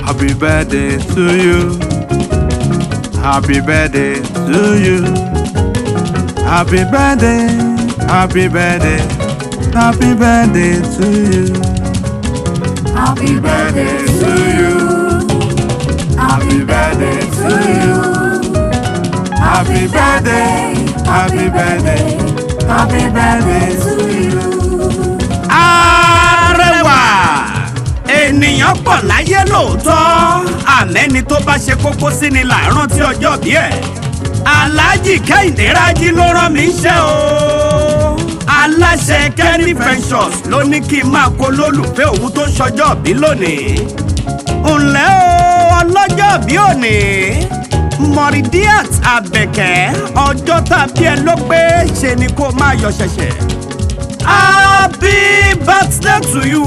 Happy birthday to you. Happy birthday to you. Happy birthday, happy birthday, happy birthday to you. Happy birthday to you. Happy birthday to you. Happy birthday, happy birthday, happy birthday to you. Arẹwà ènìyàn pọ̀ láyé lóòótọ́ àmẹ́ni tó bá ṣe kókó sí ni là ń rántí ọjọ́ bí ẹ̀. Alhaji Kẹ́hìndé Rájí ló rán mi iṣẹ́ o. Aláṣẹ Kenny Ventures ló ní kí n máa kó lólùfẹ́ òun tó ń ṣọjọ́ bí lónìí. Ǹlẹ́ o ọlọ́jọ́ bí òní. Moridiat Àbẹ̀kẹ́ ọjọ́ tàbí ẹ ló pé ṣe ni kó máa yọ̀ ṣẹ̀ṣẹ̀. Happy birthday to you.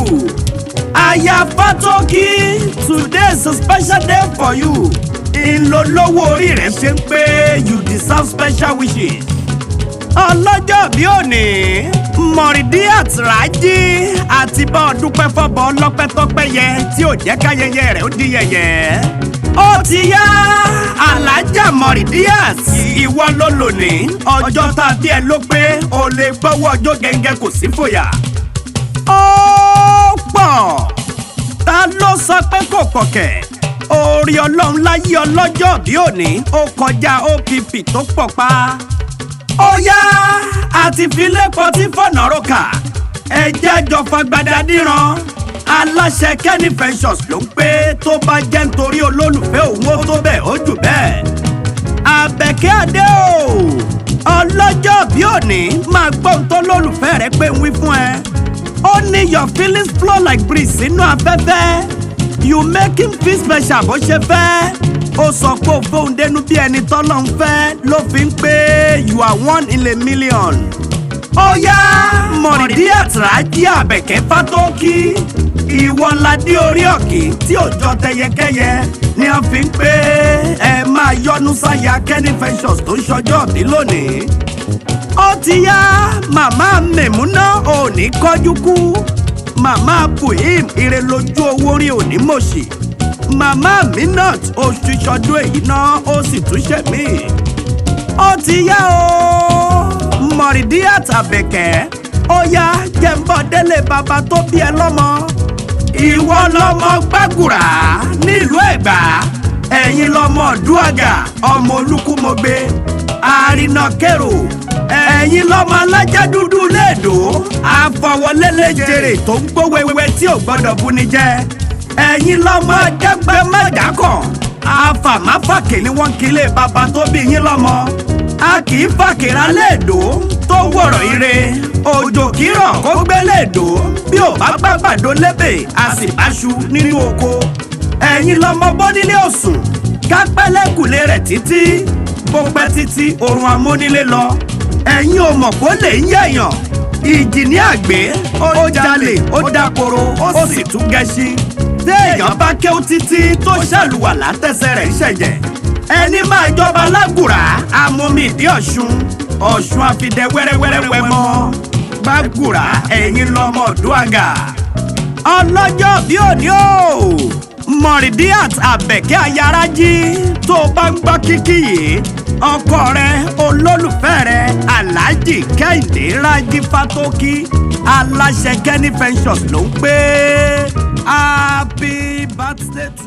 Aya Fatoki, today is a special day for you. Ìlólówó orí rẹ̀ ṣe ń pé you deserve special wishes. Ọlọ́jọ́ bí òní, Moridiat Rájí àti bá ọ dúpẹ́ fọ́bọ̀ ọlọ́pẹ́ tọ́pẹ́ yẹ tí ò jẹ́ káyẹyẹ rẹ̀ ó di yẹ̀yẹ́. Ó ti yá Alájà Moridiat ìwọ ló lónìí ọjọ́ tàbí ẹ ló pé o lè gbọ́wọ́ ọjọ́ gẹ́gẹ́ kò sí fòyà. Ó pọ̀ ta ló sọ pé kò pọ̀ kẹ̀? Orí Ọlọ́run láyé ọlọ́jọ́ bí òní ó kọjá OPP tó pọ̀ pa. Ó yá àti filẹ́pọ̀ tí fọ̀nà rókà ẹ̀jẹ̀ jọ fagbada díran. Aláṣẹ Kenny Ventures ló ń pé tó bá jẹ́ nítorí olólùfẹ́ òun ó tó bẹ́ẹ̀ ó jù bẹ́ẹ̀. Àbẹ̀kẹ́ Adé o ọlọ́jọ́ bí òní máa gbọ́ ohun tó lólùfẹ́ rẹ pé ń wí fún ẹ. Ó ní your feelings flow like breeze sínú afẹ́fẹ́. You make him feel special bó ṣe fẹ́. Ó sọ pé ó fóun dénú bí ẹni tọ́lọ́ ń fẹ́ ló fi ń pé you are one in a million. Ó yá Moridiat Rájí Àbẹ̀kẹ́ Fátókì ìwọ ládé orí òkè tí ò jọ tẹyẹkẹyẹ ni a fi ń pé ẹ máa yọnu sáyà Kenny Ventures tó ń ṣọjọ́ bí lónìí. Ó ti yá màmá Mẹ̀múná ò ní kọjú kú. Màmá Buhim ire lójú owó rí òní mòṣì. Màmá Minat oṣù ṣọdún èyí náà ó sì tún ṣe mí. Ó ti yá o Moridiat Àbẹ̀kẹ́ ó yá jẹ́nbọ̀ délé bàbá tó bí ẹ lọ́mọ. Ìwọ lọmọ Gbàgùrà nílùú Ẹ̀gbá. Ẹ̀yin lọmọ Ọ̀dúàgà ọmọ Olúkúmọgbé. Àrìnàkèrò ẹ̀yin lọmọ alájá dúdú léèdó. Àfọwọ́lélẹ̀ jèrè tó ń gbó wéwé tí ò gbọ́dọ̀ buni jẹ. Ẹ̀yin lọmọ Ajẹ́gbẹ́ Májàkọ̀. Àfàmáfàkè ni wọ́n kí lé bàbá tó bí yín lọ́mọ. A kì í fàkèrà léèdó tó wọ̀rọ̀ ire. Òjò kírọ̀ kó gbé léèdó bí ò bá gbàgbàdo lébè a sì báṣu nínú oko. Ẹ̀yin lọmọ bọ́nílé òsùn kápẹ́lẹ́kùlé rẹ̀ títí bó pẹ́ títí oorun amónílé lọ. Ẹ̀yin ò mọ̀ kó lè ń yẹ̀yàn. Ìjì ní àgbé ó jalè ó dákoro ó sì tún gẹṣin. Téèyàn bá kéwú títí tó ṣàlùwàlá tẹsẹ̀ rẹ̀ ṣẹ̀jẹ̀. Ẹni máa jọba lágùrà amómi ìdí Ọ̀ṣun. Ọ̀ṣun àfidẹ wẹ́rẹ́wẹ́rẹ́wẹ́ mọ́. Gbàgùrà ẹ̀yin lọmọ Ọ̀dúàgà. Ọlọ́jọ́ bí òní o Moridiat Àbẹ̀kẹ́ aya Rájí tó bá ń gbọ́ kíkì yìí ọkọ rẹ olólùfẹ́ rẹ Alhaji Kẹ́hìndé Rájí Fátókì aláṣẹ Kenny Ventures ló ń pé happy birthday to